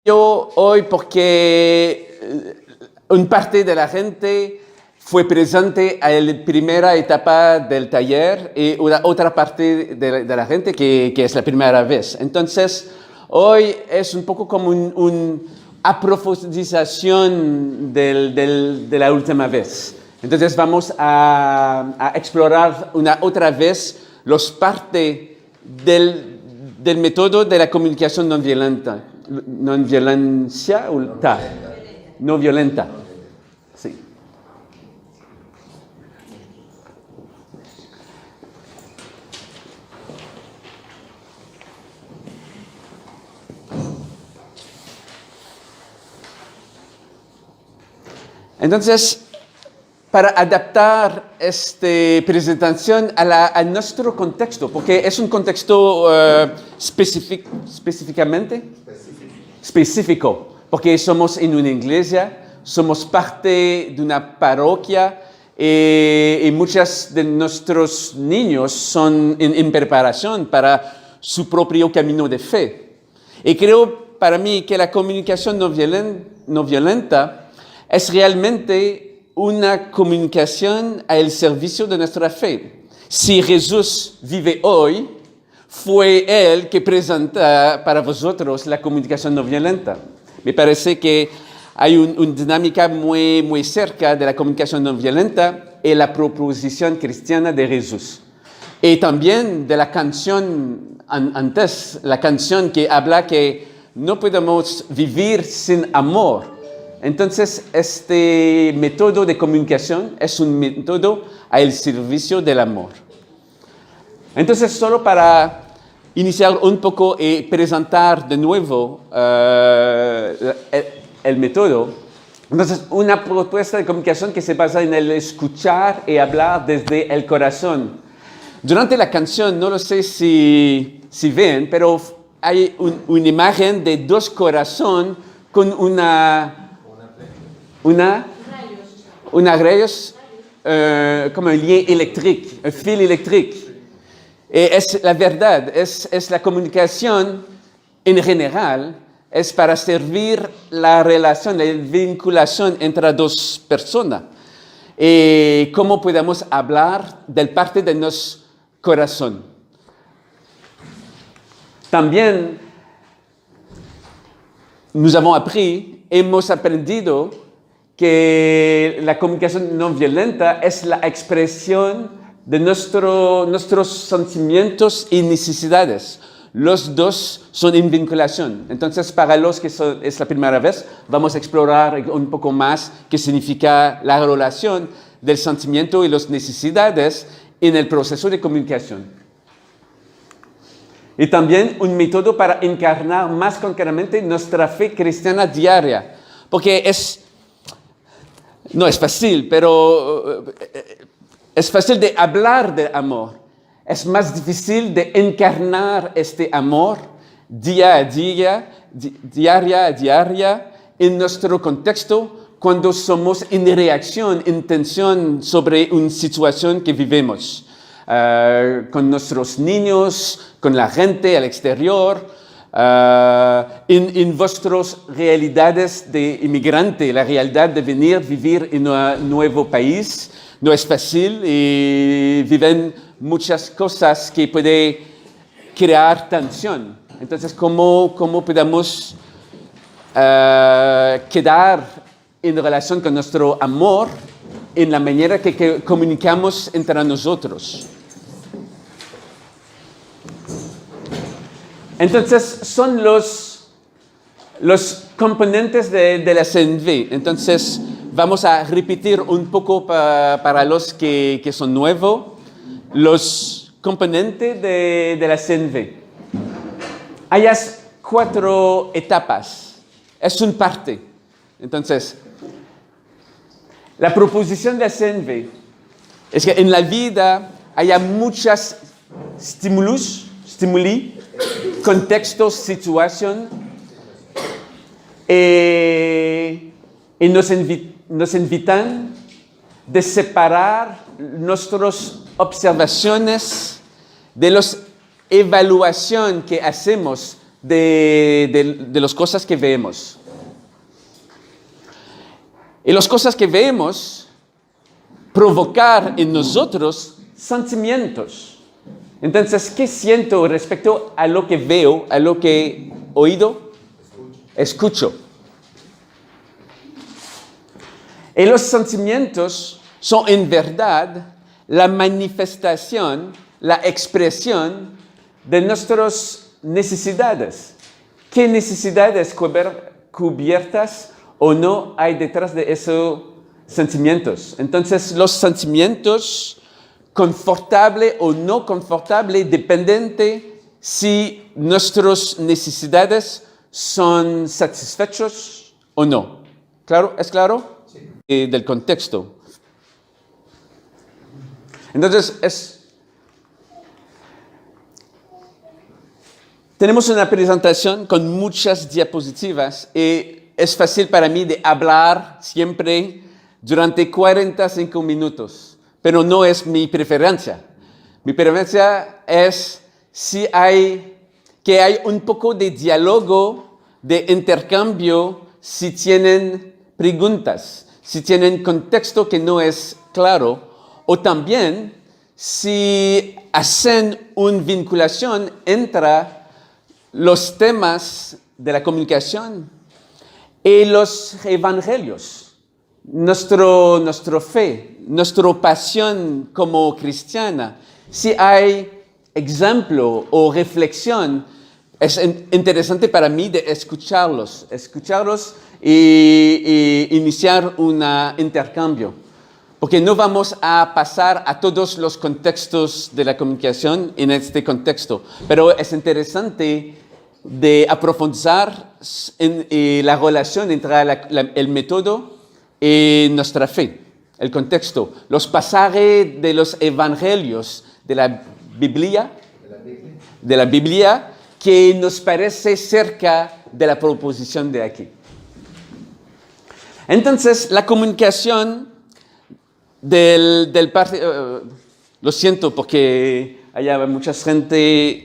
Yo hoy porque una parte de la gente fue presente a la primera etapa del taller y una otra parte de la gente que es la primera vez. Entonces, hoy es un poco como una aprofundización de la última vez. Entonces, vamos a explorar una otra vez las partes del método de la comunicación no violenta. ¿No violencia o ta? No violenta. Sí. Entonces, para adaptar esta presentación a nuestro contexto, porque es un contexto específico, porque somos en una iglesia, somos parte de una parroquia y muchos de nuestros niños son en preparación para su propio camino de fe. Y creo para mí que la comunicación no violenta es realmente una comunicación al servicio de nuestra fe. Si Jesús vive hoy, fue Él que presenta para vosotros la comunicación no violenta. Me parece que hay una dinámica muy cerca de la comunicación no violenta y la proposición cristiana de Jesús. Y también de la canción antes, la canción que habla que no podemos vivir sin amor. Entonces, este método de comunicación es un método al servicio del amor. Entonces, solo para iniciar un poco y presentar de nuevo el método, entonces, una propuesta de comunicación que se basa en el escuchar y hablar desde el corazón. Durante la canción, no lo sé si ven, pero hay una imagen de dos corazones con rayos como un lien électrique, un fil électrique. Es la verdad, es la comunicación en general, es para servir la relación, la vinculación entre dos personas. Y cómo podemos hablar del parte de nuestro corazón. También hemos aprendido que la comunicación no violenta es la expresión de nuestros sentimientos y necesidades. Los dos son en vinculación. Entonces, para los que es la primera vez, vamos a explorar un poco más qué significa la relación del sentimiento y las necesidades en el proceso de comunicación. Y también un método para encarnar más concretamente nuestra fe cristiana diaria. Porque no es fácil, pero es fácil de hablar de amor. Es más difícil de encarnar este amor día a día, diaria a diaria, en nuestro contexto, cuando somos en reacción, en tensión sobre una situación que vivimos. Con nuestros niños, con la gente al exterior, en vuestras realidades de inmigrante, la realidad de venir vivir en un nuevo país. No es fácil y viven muchas cosas que pueden crear tensión. Entonces, ¿cómo podemos quedar en relación con nuestro amor en la manera que comunicamos entre nosotros? Entonces, son los componentes de la CNV. Entonces, vamos a repetir un poco para los que son nuevos, los componentes de la CNV. Hay 4 etapas. Es una parte. Entonces, la proposición de la CNV es que en la vida haya muchos estímulos, contextos, situación, y nos invitan de separar nuestras observaciones de las evaluaciones que hacemos de las cosas que vemos. Y las cosas que vemos provocar en nosotros sentimientos. Entonces, ¿qué siento respecto a lo que veo, a lo que he oído? Escucho. Y los sentimientos son en verdad la manifestación, la expresión de nuestras necesidades. ¿Qué necesidades cubiertas o no hay detrás de esos sentimientos? Entonces, los sentimientos, confortable o no confortable, dependen de si nuestras necesidades son satisfechos o no. ¿Claro? ¿Es claro? Sí. Del contexto. Entonces, tenemos una presentación con muchas diapositivas y es fácil para mí de hablar siempre durante 45 minutos, pero no es mi preferencia. Mi preferencia es que hay un poco de diálogo, de intercambio, si tienen preguntas, si tienen contexto que no es claro, o también si hacen una vinculación entre los temas de la comunicación y los evangelios, nuestra fe, nuestra pasión como cristiana. Si hay ejemplo o reflexión, es interesante para mí de escucharlos y iniciar un intercambio. Porque no vamos a pasar a todos los contextos de la comunicación en este contexto, pero es interesante de aprofundizar en la relación entre el método y nuestra fe, el contexto, los pasajes de los evangelios de la Biblia que nos parece cerca de la proposición de aquí. Entonces, la comunicación del partido, lo siento porque hay mucha gente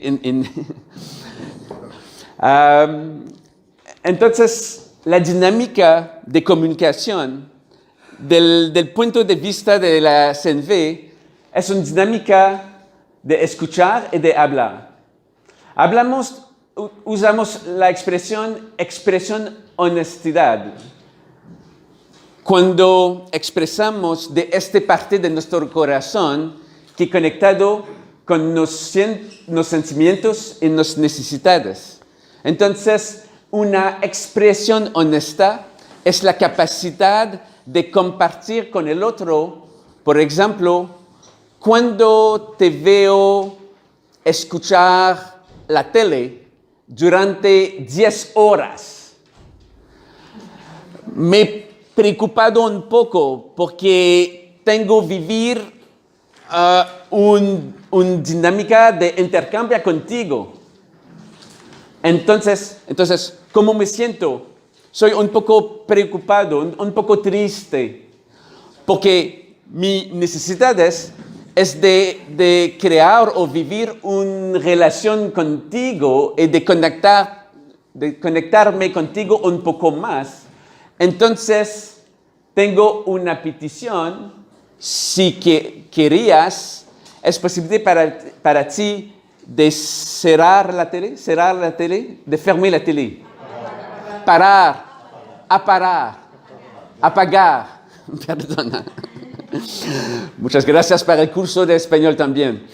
entonces, la dinámica de comunicación del punto de vista de la CNV es una dinámica de escuchar y de hablar. Usamos la expresión honestidad. Cuando expresamos de esta parte de nuestro corazón que conectado con los sentimientos y las necesidades. Entonces, una expresión honesta es la capacidad de compartir con el otro. Por ejemplo, cuando te veo escuchar la tele durante 10 horas, me he preocupado un poco porque tengo que vivir una dinámica de intercambio contigo. Entonces, ¿cómo me siento? Soy un poco preocupado, un poco triste, porque mi necesidad es de crear o vivir una relación contigo y de conectarme contigo un poco más. Entonces, tengo una petición. Si querías, es posible para ti de cerrar la tele, de fermer la tele, apagar, perdona. Muchas gracias para el curso de español también.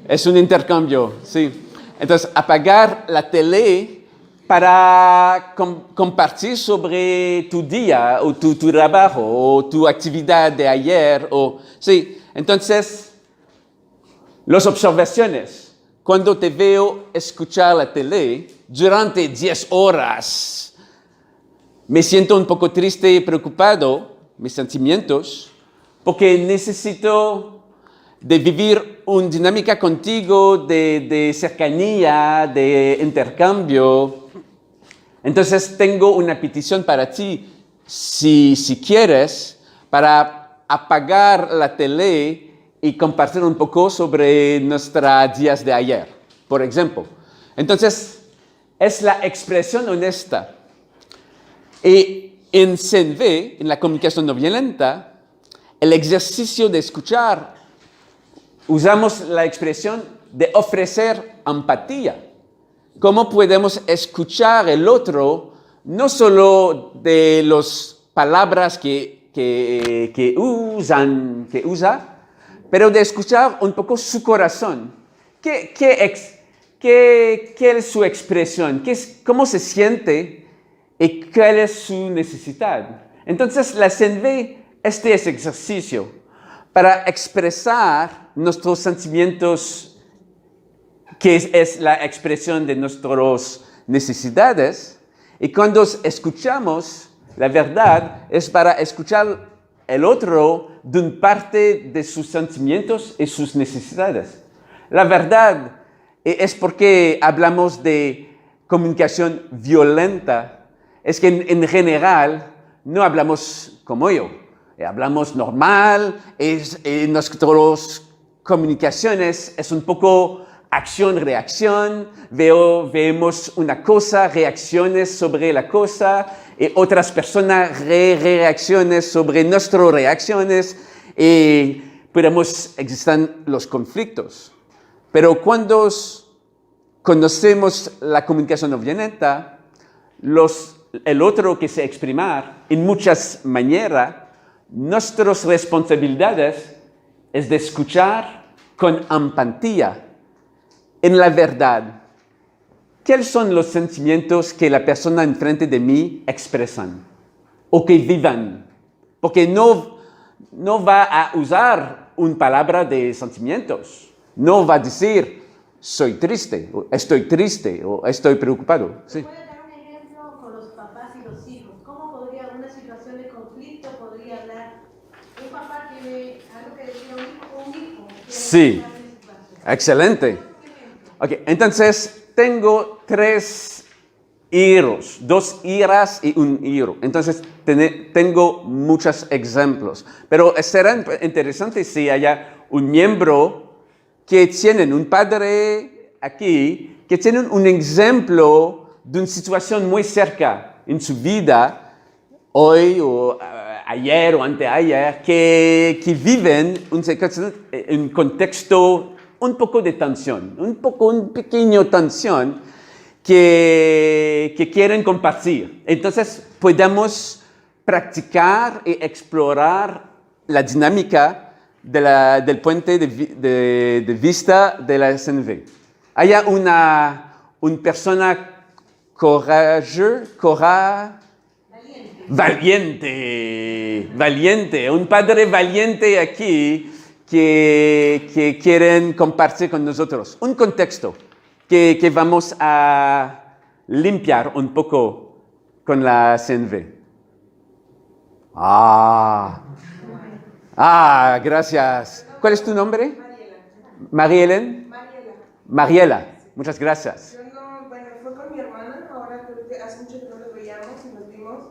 Es un intercambio, sí. Entonces, apagar la tele para compartir sobre tu día o tu trabajo o tu actividad de ayer. Sí. Entonces, las observaciones. Cuando te veo escuchar la tele durante 10 horas, me siento un poco triste y preocupado, mis sentimientos, porque necesito de vivir una dinámica contigo de cercanía, de intercambio. Entonces tengo una petición para ti, si quieres, para apagar la tele y compartir un poco sobre nuestros días de ayer, por ejemplo. Entonces, es la expresión honesta. Y en CNV, en la comunicación no violenta, el ejercicio de escuchar, usamos la expresión de ofrecer empatía. ¿Cómo podemos escuchar el otro, no solo de las palabras que usa, pero de escuchar un poco su corazón? ¿Qué es su expresión? ¿Cómo se siente? ¿Y cuál es su necesidad? Entonces, la CNV, este es ejercicio para expresar nuestros sentimientos, que es la expresión de nuestras necesidades. Y cuando escuchamos, la verdad es para escuchar el otro de una parte de sus sentimientos y sus necesidades. La verdad es porque hablamos de comunicación violenta. Es que en general no hablamos como yo. Hablamos normal, nuestras comunicaciones es un poco acción-reacción, vemos una cosa, reacciones sobre la cosa, y otras personas reacciones sobre nuestras reacciones, y existen los conflictos. Pero cuando conocemos la comunicación no violenta, el otro que se exprimar en muchas maneras, nuestras responsabilidades es de escuchar con empatía. En la verdad, ¿cuáles son los sentimientos que la persona enfrente de mí expresan o que vivan? Porque no va a usar una palabra de sentimientos. No va a decir, soy triste, o estoy preocupado. Sí. ¿Puede dar un ejemplo con los papás y los hijos? ¿Cómo podría una situación de conflicto podría hablar un papá tiene algo que decir a un hijo? Sí, excelente. Ok, entonces tengo 3 hijos, 2 hijas y un hijo. Entonces tengo muchos ejemplos. Pero será interesante si haya un miembro que tiene un padre aquí, que tiene un ejemplo de una situación muy cerca en su vida, hoy o ayer o anteayer, que viven un contexto un poco de tensión, un pequeño tensión que quieren compartir. Entonces, podemos practicar y explorar la dinámica del punto de vista de la CNV. Hay una persona valiente, un padre valiente aquí, que quieren compartir con nosotros un contexto que vamos a limpiar un poco con la CNV. Gracias. ¿Cuál es tu nombre? Mariela. Mariela. Muchas gracias. Fue con mi hermana, ahora creo que hace mucho que no nos veíamos y nos vimos,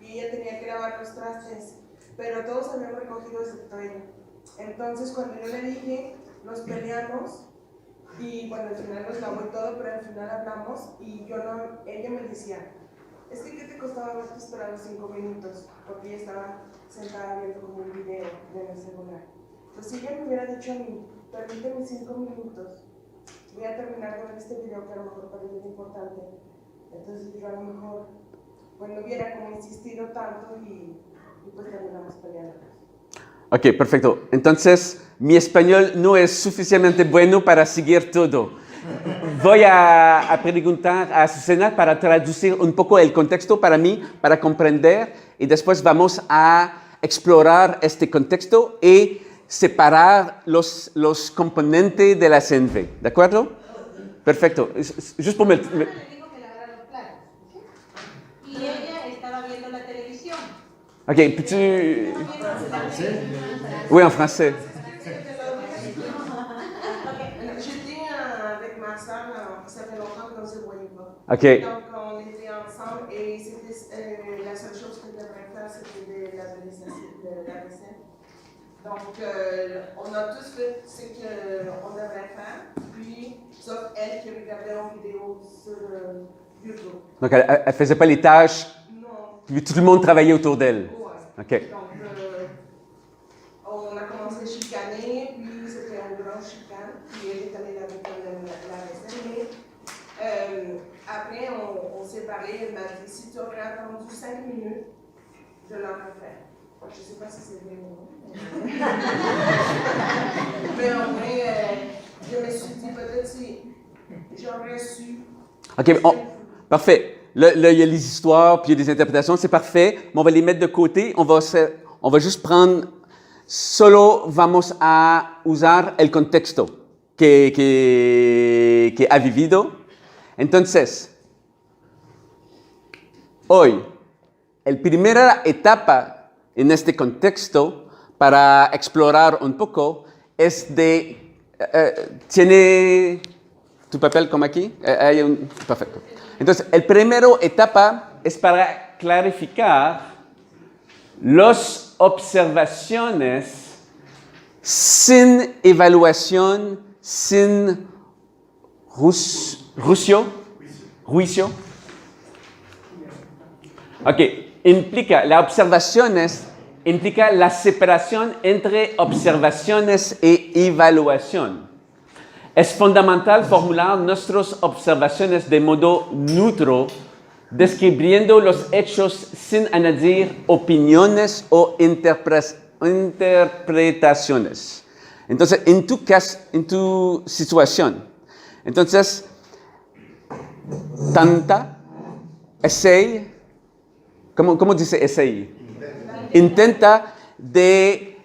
y ella tenía que lavar los trastes, pero todos habían recogido excepto ella. Entonces, cuando yo le dije, nos peleamos, y bueno, al final nos lavó y todo, pero al final hablamos, y ella me decía, es que ¿qué te costaba haberte esperado 5 minutos? Porque ella estaba sentada viendo como un video de mi celular. Pues si ella me hubiera dicho a mí, permíteme 5 minutos, voy a terminar de ver este video que a lo mejor para mí es importante. Entonces yo a lo mejor, pues no hubiera como insistido tanto y pues terminamos peleando. Ok, perfecto. Entonces, mi español no es suficientemente bueno para seguir todo. Voy a preguntar a Susana para traducir un poco el contexto para mí, para comprender, y después vamos a explorar este contexto y separar los componentes de la CNV. ¿De acuerdo? Perfecto. Just pour me... Le dijo que lavara los platos, ¿sí? Y ella estaba viendo la televisión. Ok, peux-tu... Oui, en français. J'étais avec ma soeur, ça fait longtemps qu'on ne se voyait pas. Ok. Donc on était ensemble et c'était la seule chose qu'on devrait faire, c'était de laver la vaisselle. Donc on a tous fait ce qu'on devrait faire, puis sauf elle qui regardait en vidéo sur YouTube. Donc, elle ne faisait pas les tâches, Non. puis tout le monde travaillait autour d'elle. Ouais. OK. Donc, on a commencé à chicaner, puis c'était un grand chicane, puis elle est allée la vaisselle. Mais après, on s'est parlé, elle m'a dit si tu aurais attendu 5 minutes, je l'aurais fait. Je ne sais pas si c'est vrai ou non. Mais en vrai, je me suis dit peut-être si j'aurais su. OK, parfait. Là, il y a les histoires, puis il y a des interprétations, c'est parfait, mais on va les mettre de côté. On va juste prendre, solo vamos a usar el contexto que ha vivido. Entonces, hoy, la primera etapa en este contexto para explorar un poco es de, tiene tu papel como aquí, perfecto. Entonces, la primera etapa es para clarificar las observaciones sin evaluación, sin juicio. Ok, las observaciones implica la separación entre observaciones e evaluación. Es fundamental formular nuestras observaciones de modo neutro, describiendo los hechos sin añadir opiniones o interpretaciones. Entonces, en tu caso, en tu situación, entonces, ¿cómo dice essay? Intenta de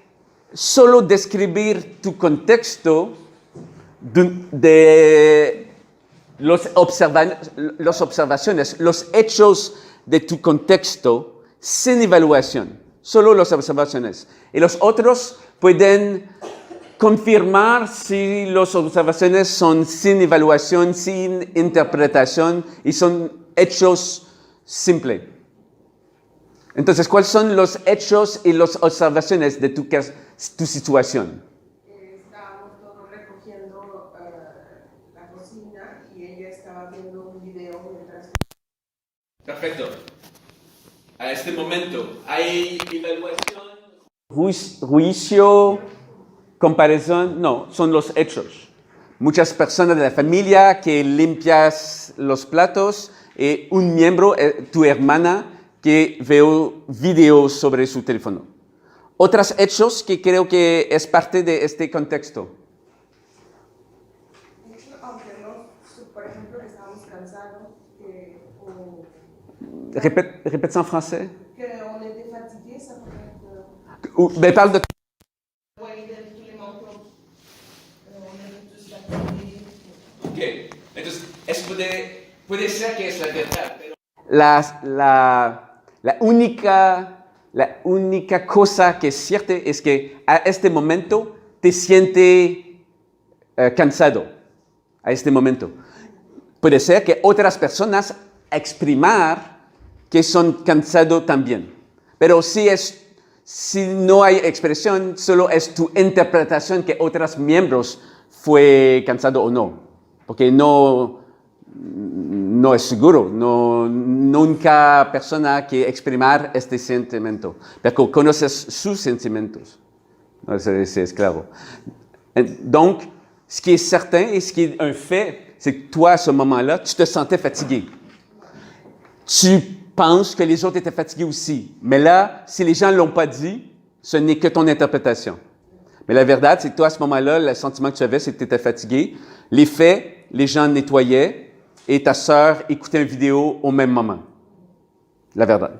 solo describir tu contexto de las observaciones, los hechos de tu contexto sin evaluación, solo las observaciones. Y los otros pueden confirmar si las observaciones son sin evaluación, sin interpretación y son hechos simples. Entonces, ¿cuáles son los hechos y las observaciones de tu situación? Estábamos todos recogiendo la cocina y ella estaba viendo un video mientras. Perfecto. A este momento, ¿hay evaluación? Juicio, comparación, no, son los hechos. Muchas personas de la familia que limpias los platos y un miembro, tu hermana, que veo videos sobre su teléfono. Otros hechos que creo que es parte de este contexto. Aunque no, por ejemplo, que estábamos cansados, Répète ça en français. qu'on était fatigués, ça pourrait être. Ben, parle de... Oui, de tous les manteaux. On était tous fatigués. Ok. Entonces, puede ser que es la verdad, pero... La única cosa que es cierta es que a este momento te sientes cansado. A este momento. Puede ser que otras personas exprimar que son cansados también. Pero si no hay expresión, solo es tu interpretación que otros miembros fue cansado o no. Porque no es seguro, nunca persona que exprimar este sentimiento, porque conoces sus sentimientos. C'est claro. Donc, ce qui est certain et ce qui est un fait, c'est que toi, à ce moment-là, tu te sentais fatigué. Tu penses que les autres étaient fatigués aussi. Mais là, si les gens ne l'ont pas dit, ce n'est que ton interprétation. Mais la vérité, c'est que toi, à ce moment-là, le sentiment que tu avais, c'est que tu étais fatigué. Les faits, les gens nettoyaient et ta sœur écoutait une vidéo au même moment. La verdad.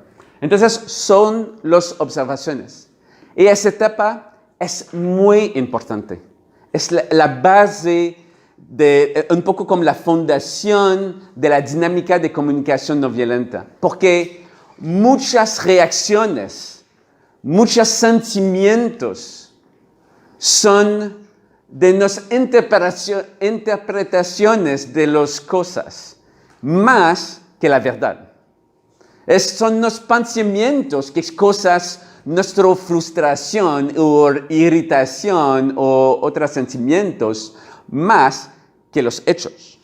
Entonces, son las observaciones. Y esa etapa es muy importante. Es la base un poco como la fundación de la dinámica de comunicación no violenta. Porque muchas reacciones, muchos sentimientos son de las interpretaciones de las cosas, más que la verdad. Son los pensamientos que cosas, nuestra frustración o irritación o otros sentimientos, más que los hechos.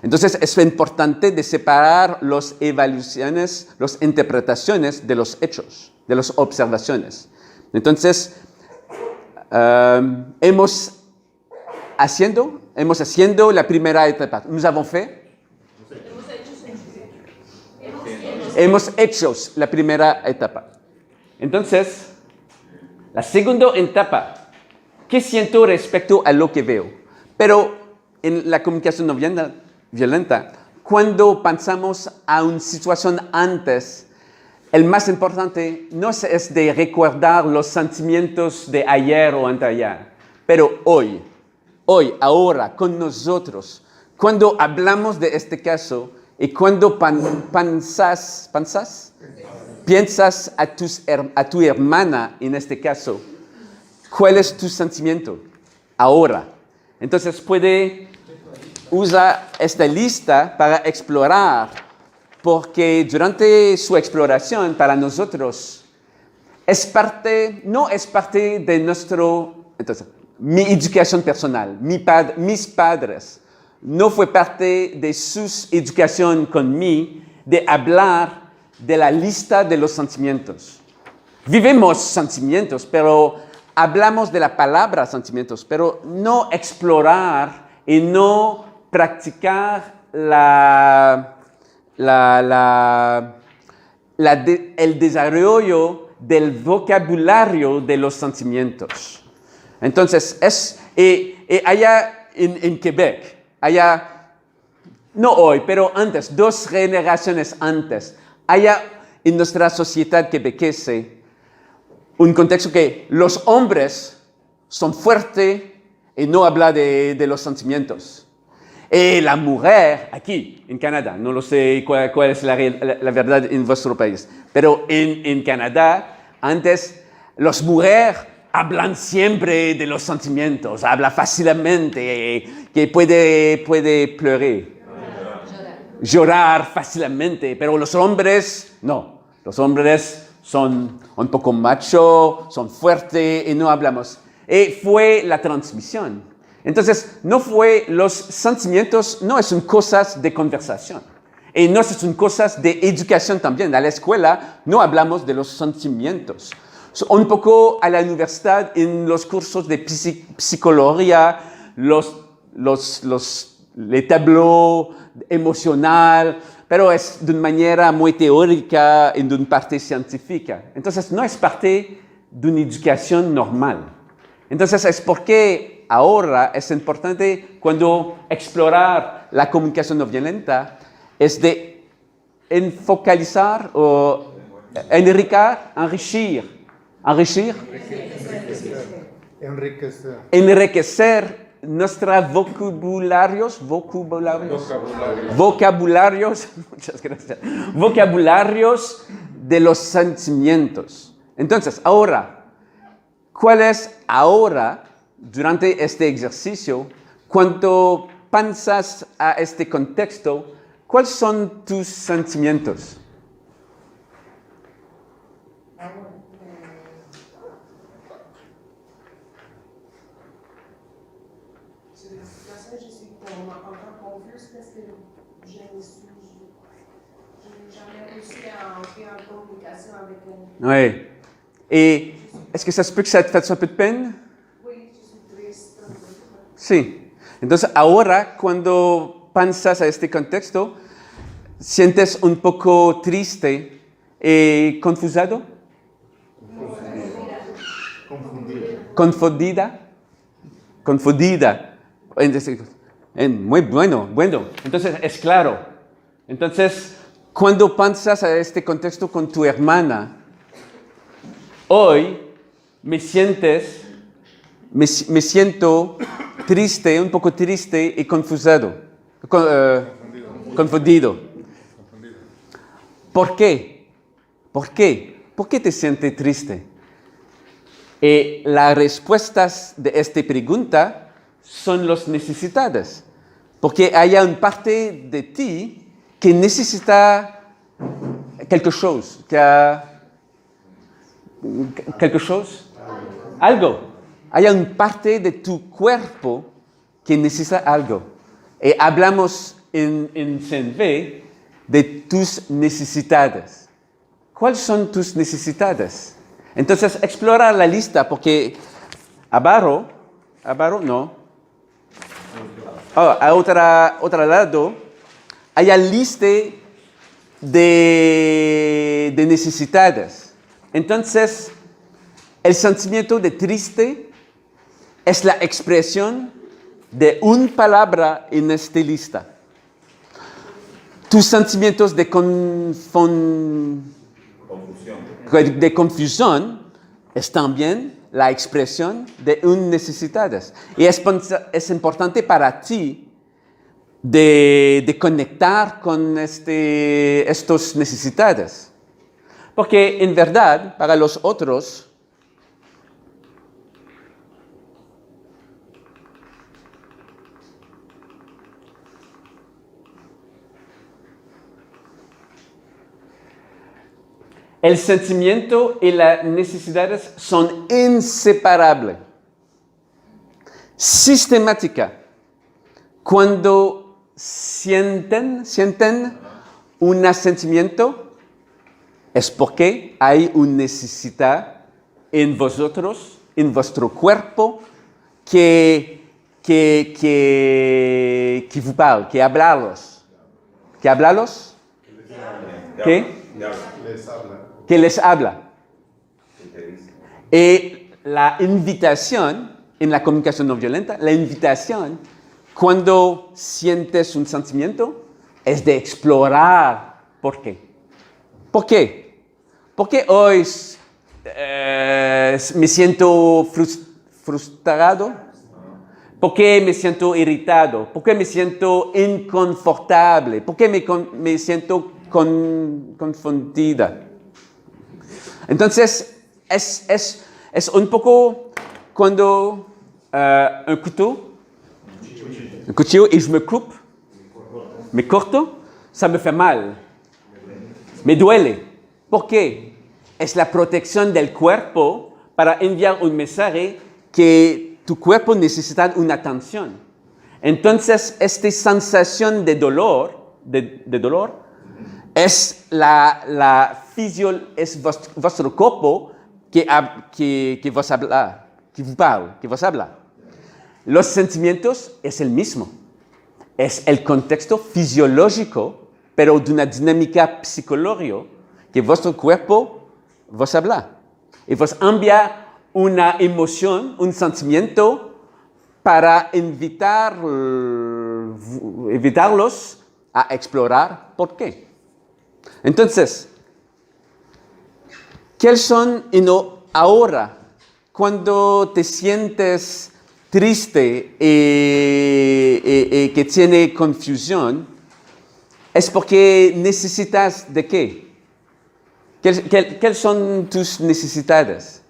Entonces es importante de separar las evaluaciones, las interpretaciones de los hechos, de las observaciones. Entonces, hemos haciendo la primera etapa. Nous avons fait. Hemos hecho la primera etapa. Entonces, la segunda etapa, ¿qué siento respecto a lo que veo? Pero en la comunicación no violenta, cuando pensamos a una situación antes, el más importante no es de recordar los sentimientos de ayer o anteayer, pero hoy, ahora, con nosotros, cuando hablamos de este caso y cuando piensas a tu hermana en este caso, ¿cuál es tu sentimiento ahora? Entonces puede usar esta lista para explorar, porque durante su exploración para nosotros no es parte de mi educación personal, mis padres, no fue parte de su educación conmigo de hablar de la lista de los sentimientos. Vivimos sentimientos, pero hablamos de la palabra sentimientos, pero no explorar y no practicar el desarrollo del vocabulario de los sentimientos. Entonces, allá en Quebec, no hoy, pero antes, 2 generaciones antes, allá en nuestra sociedad quebequesa, un contexto que los hombres son fuertes y no hablan de los sentimientos. Y la mujer, aquí en Canadá, no lo sé cuál es la verdad en vuestro país, pero en Canadá, antes, las mujeres hablan siempre de los sentimientos, hablan fácilmente, que puede pleurer, llorar fácilmente, pero los hombres, no. Los hombres son un poco machos, son fuertes y no hablamos. Y fue la transmisión. Entonces, los sentimientos no son cosas de conversación. Y no son cosas de educación también. A la escuela no hablamos de los sentimientos. Un poco a la universidad, en los cursos de psicología, el tableau emocional, pero es de una manera muy teórica y de una parte científica. Entonces, no es parte de una educación normal. Entonces, es porque ahora es importante cuando explorar la comunicación no violenta, es de enfocalizar o enriquecer nuestros vocabularios, muchas gracias, vocabularios de los sentimientos. Entonces, ahora, ¿cuál es ahora, durante este ejercicio, cuando piensas a este contexto, cuáles son tus sentimientos? Oui. Et est-ce que ça se peut que ça te fasse un peu de peine? Oui, je suis triste. Sí. Entonces, ahora, cuando piensas a este contexto, ¿sientes un poco triste y confusado? Confundida. Muy bueno. Entonces, es claro. Entonces, cuando piensas a este contexto con tu hermana, hoy me siento triste, un poco triste y confundido. ¿Por qué? ¿Por qué te sientes triste? Y las respuestas de esta pregunta son las necesidades. Porque hay una parte de ti que necesita algo. Hay una parte de tu cuerpo que necesita algo. Y hablamos en CNV de tus necesidades. ¿Cuáles son tus necesidades? Entonces, explora la lista, porque abajo, no. A otro lado, hay la lista de necesidades. Entonces, el sentimiento de triste es la expresión de una palabra en esta lista. Tus sentimientos de confusión es también la expresión de unas necesidades. Y es importante para ti de conectar con estas necesidades. Porque en verdad, para los otros, el sentimiento y las necesidades son inseparables. Sistemática. Cuando sienten un sentimiento, es porque hay una necesidad en vosotros, en vuestro cuerpo, que vous parle, que hablaros. ¿Que hablaros? ¿Qué? Que les habla. Y la invitación en la comunicación no violenta, la invitación cuando sientes un sentimiento es de explorar por qué. ¿Por qué? Porque hoy me siento frustrado. ¿Por qué me siento irritado? ¿Por qué me siento inconfortable? ¿Por qué me siento confundida? Entonces, es un poco cuando un cuchillo y je me corto, ça me fait mal, me duele. ¿Por qué? Es la protección del cuerpo para enviar un mensaje que tu cuerpo necesita una atención. Entonces, esta sensación de dolor, es es vuestro cuerpo que vos habla, que vos habla. Los sentimientos es el mismo. Es el contexto fisiológico, pero de una dinámica psicológica que vuestro cuerpo vos habla. Y vos envía una emoción, un sentimiento para invitarlos a explorar por qué. Entonces, ¿cuáles son ahora cuando te sientes triste y que tiene confusión? Es porque necesitas de qué? ¿Cuáles son tus necesidades?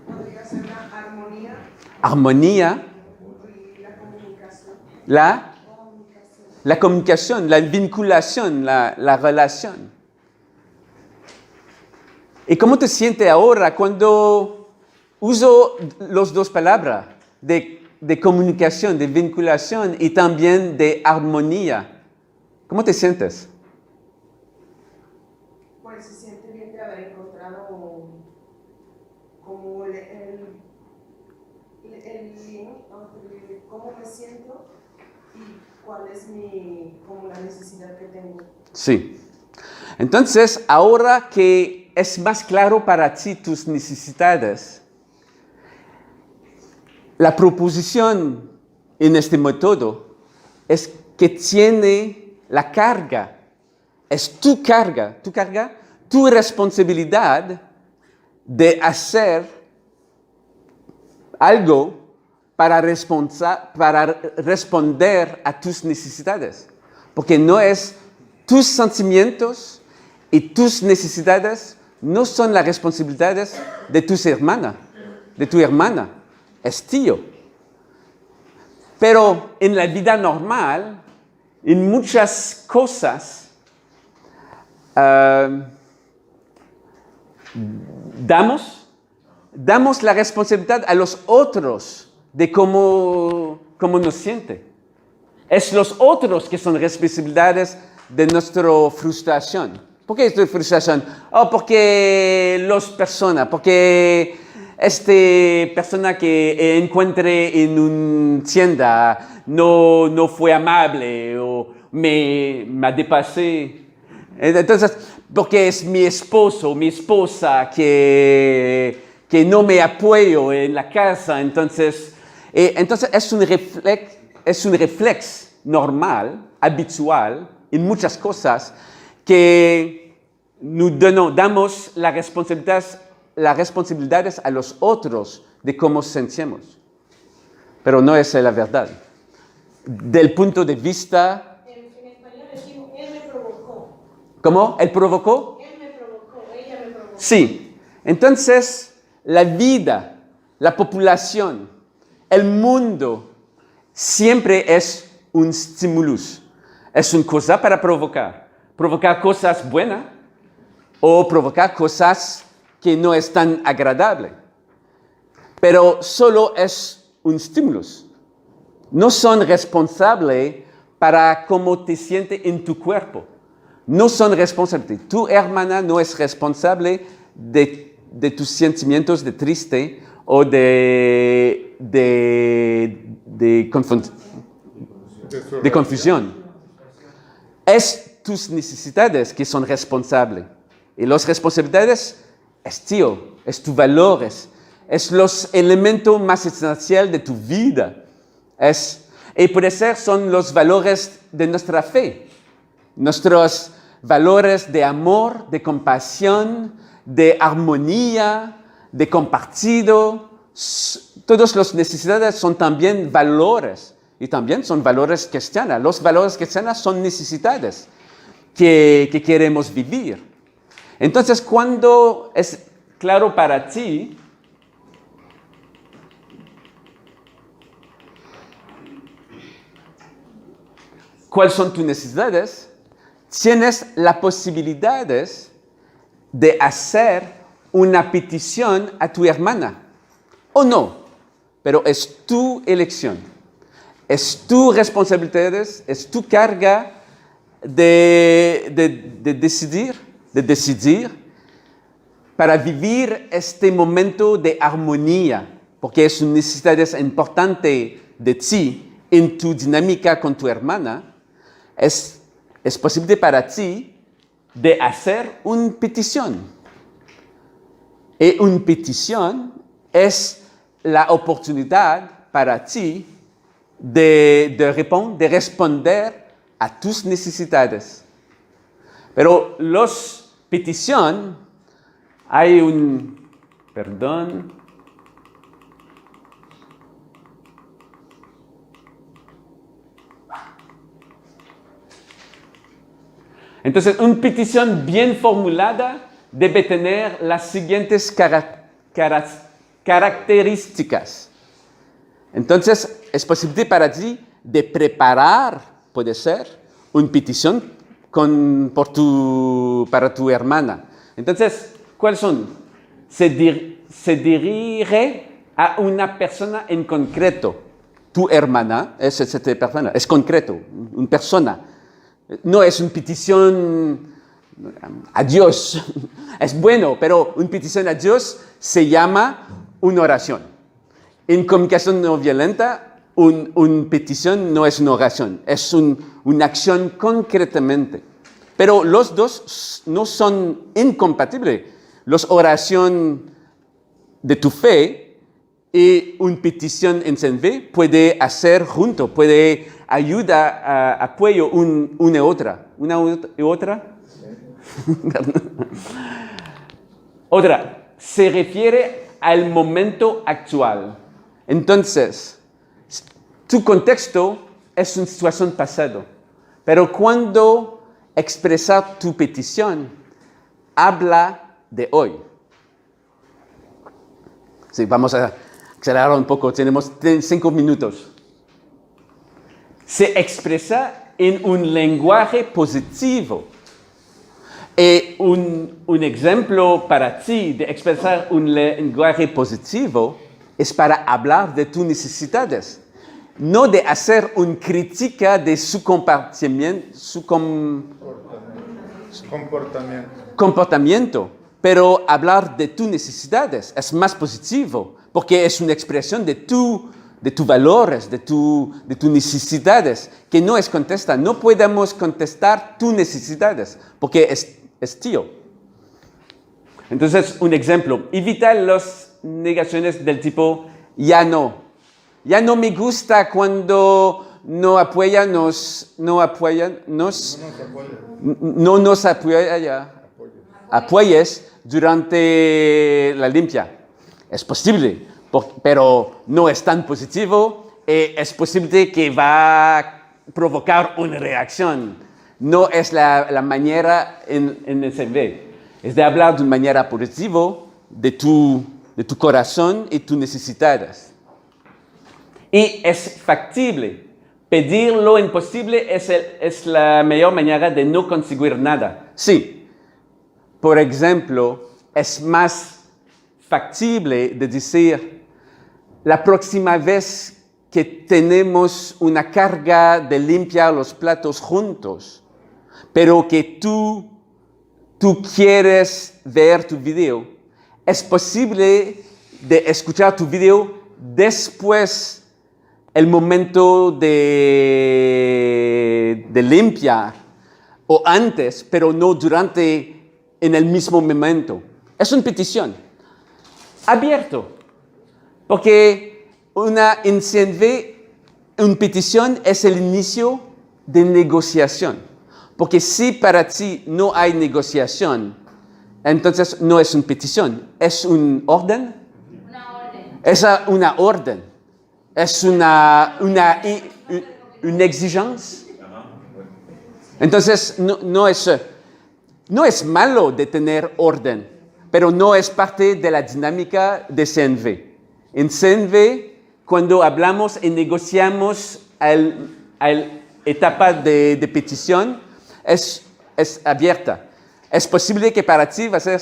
Podría ser la armonía. Armonía. Y la comunicación. La comunicación, la vinculación, la relación. ¿Y cómo te sientes ahora cuando uso las dos palabras de comunicación, de vinculación y también de armonía? ¿Cómo te sientes? Pues se siente bien de haber encontrado como cómo me siento y cuál es como la necesidad que tengo. Sí. Entonces, ahora que es más claro para ti tus necesidades, la proposición en este método es que tiene la carga, es tu carga, tu responsabilidad de hacer algo para responder a tus necesidades. Porque no es tus sentimientos y tus necesidades no son las responsabilidades de tu hermana, es tío. Pero en la vida normal, en muchas cosas, damos la responsabilidad a los otros de cómo nos siente. Es los otros que son responsabilidades de nuestra frustración. ¿Por qué esta frustración? Porque porque persona que encuentre en una tienda no fue amable o me depasé. Entonces, porque es mi esposo, mi esposa que no me apoyo en la casa, entonces es un reflex normal, habitual, en muchas cosas, que nos damos las responsabilidades a los otros de cómo sentimos. Pero no es la verdad. Del punto de vista... En español decimos, él me provocó. ¿Cómo? ¿Él provocó? Él me provocó, ella me provocó. Sí. Entonces, la vida, la población, el mundo, siempre es un stimulus. Es una cosa para provocar. Provocar cosas buenas o provocar cosas que no es tan agradable. Pero solo es un stimulus. No son responsables para cómo te sientes en tu cuerpo. No son responsables. Tu hermana no es responsable de tus sentimientos de triste o de confusión. Es tus necesidades que son responsables. Y las responsabilidades es tus valores, es los elementos más esenciales de tu vida. Y puede ser, son los valores de nuestra fe, nuestros valores de amor, de compasión, de armonía, de compartido. Todas las necesidades son también valores y también son valores cristianos. Los valores cristianos son necesidades que queremos vivir. Entonces, cuando es claro para ti, cuáles son tus necesidades, tienes las posibilidades de hacer una petición a tu hermana. O no, pero es tu elección. Es tu responsabilidad, es tu carga de decidir para vivir este momento de armonía, porque es una necesidad importante de ti en tu dinámica con tu hermana. Es posible para ti de hacer una petición. Y una petición es la oportunidad para ti de responder a tus necesidades. Pero los petición, hay un, perdón, entonces una petición bien formulada debe tener las siguientes características. Entonces, es posible para ti de preparar, puede ser, una petición para tu hermana. Entonces, ¿cuáles son? Se dirige a una persona en concreto. Tu hermana es esta persona, es concreto, una persona. No es una petición a Dios. Es bueno, pero una petición a Dios se llama una oración. En comunicación no violenta, una petición no es una oración, es una acción concretamente. Pero los dos no son incompatibles. La oración de tu fe y una petición en fe puede hacer junto, puede ayudar a apoyo una y otra. ¿Una y otra? Otra, se refiere al momento actual. Entonces, tu contexto es una situación pasada, pero cuando expresar tu petición, habla de hoy. Sí, vamos a acelerar un poco, tenemos 5 minutos. Se expresa en un lenguaje positivo. Y un ejemplo para ti de expresar un lenguaje positivo es para hablar de tus necesidades. no de hacer una crítica de su comportamiento, comportamiento, pero hablar de tus necesidades es más positivo, porque es una expresión de tus valores, de tus necesidades, que no es contestar. No podemos contestar tus necesidades, porque es tío. Entonces, un ejemplo, evita las negaciones del tipo, ya no me gusta cuando no nos apoyes durante la limpia. Es posible, pero no es tan positivo. Es posible que va a provocar una reacción. No es la manera en el CV. Es de hablar de una manera positiva de tu corazón y tus necesidades. Y es factible. Pedir lo imposible es la mejor manera de no conseguir nada. Sí, por ejemplo, es más factible de decir, la próxima vez que tenemos una carga de limpiar los platos juntos, pero que tú quieres ver tu video, es posible de escuchar tu video después el momento de limpiar o antes, pero no en el mismo momento. Es una petición abierto, porque una petición es el inicio de negociación, porque si para ti no hay negociación, entonces no es una petición, es un orden. Una orden. Es una orden. Es una exigencia. Entonces, no es malo de tener orden, pero no es parte de la dinámica de CNV. En CNV, cuando hablamos y negociamos a la etapa de petición, es abierta. Es posible que para ti va a ser,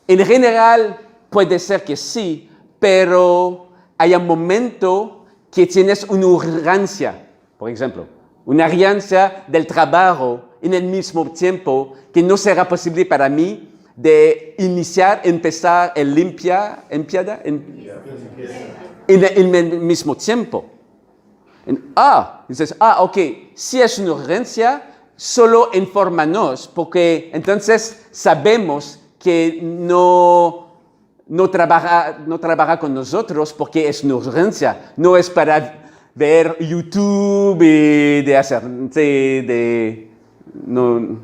en general, puede ser que sí, pero hay un momento que tienes una urgencia, por ejemplo, una urgencia del trabajo en el mismo tiempo que no será posible para mí de empezar el limpiada en el mismo tiempo. Dices, ok, si es una urgencia, solo infórmanos, porque entonces sabemos que no trabaja con nosotros porque es una urgencia, no es para ver YouTube y de hacer... no.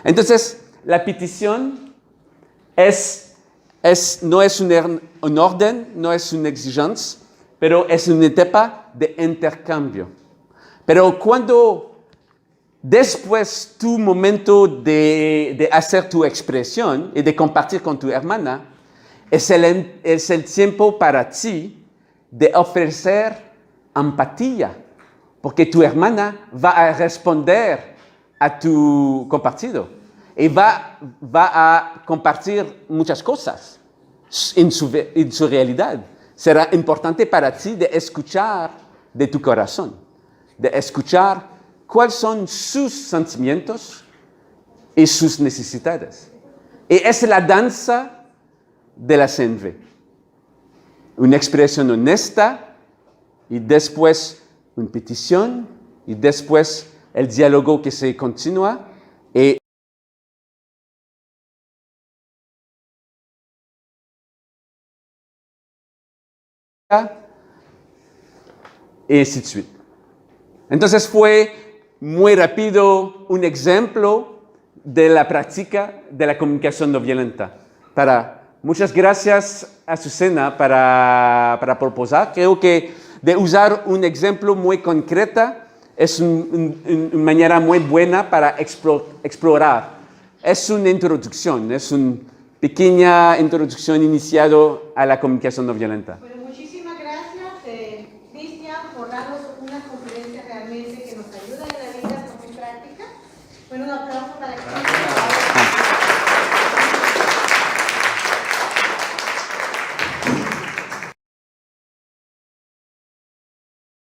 Entonces, la petición no es un orden, no es una exigencia, pero es una etapa de intercambio. Pero cuando después tu momento de hacer tu expresión y de compartir con tu hermana, es el tiempo para ti de ofrecer empatía, porque tu hermana va a responder a tu compartido y va a compartir muchas cosas en su realidad. Será importante para ti de escuchar de tu corazón, de escuchar cuáles son sus sentimientos y sus necesidades. Y es la danza de la CNV. Una expresión honesta y después una petición y después el diálogo que se continúa y así de suite. Entonces fue muy rápido un ejemplo de la práctica de la comunicación no violenta. Muchas gracias a Azucena para proponer. Creo que de usar un ejemplo muy concreto es una manera muy buena para explorar. Es una introducción, es una pequeña introducción iniciada a la comunicación no violenta. Bueno, muchísimas gracias, Cristian, por darnos una conferencia realmente que nos ayuda en la vida muy práctica. Bueno, un aplauso para Cristian.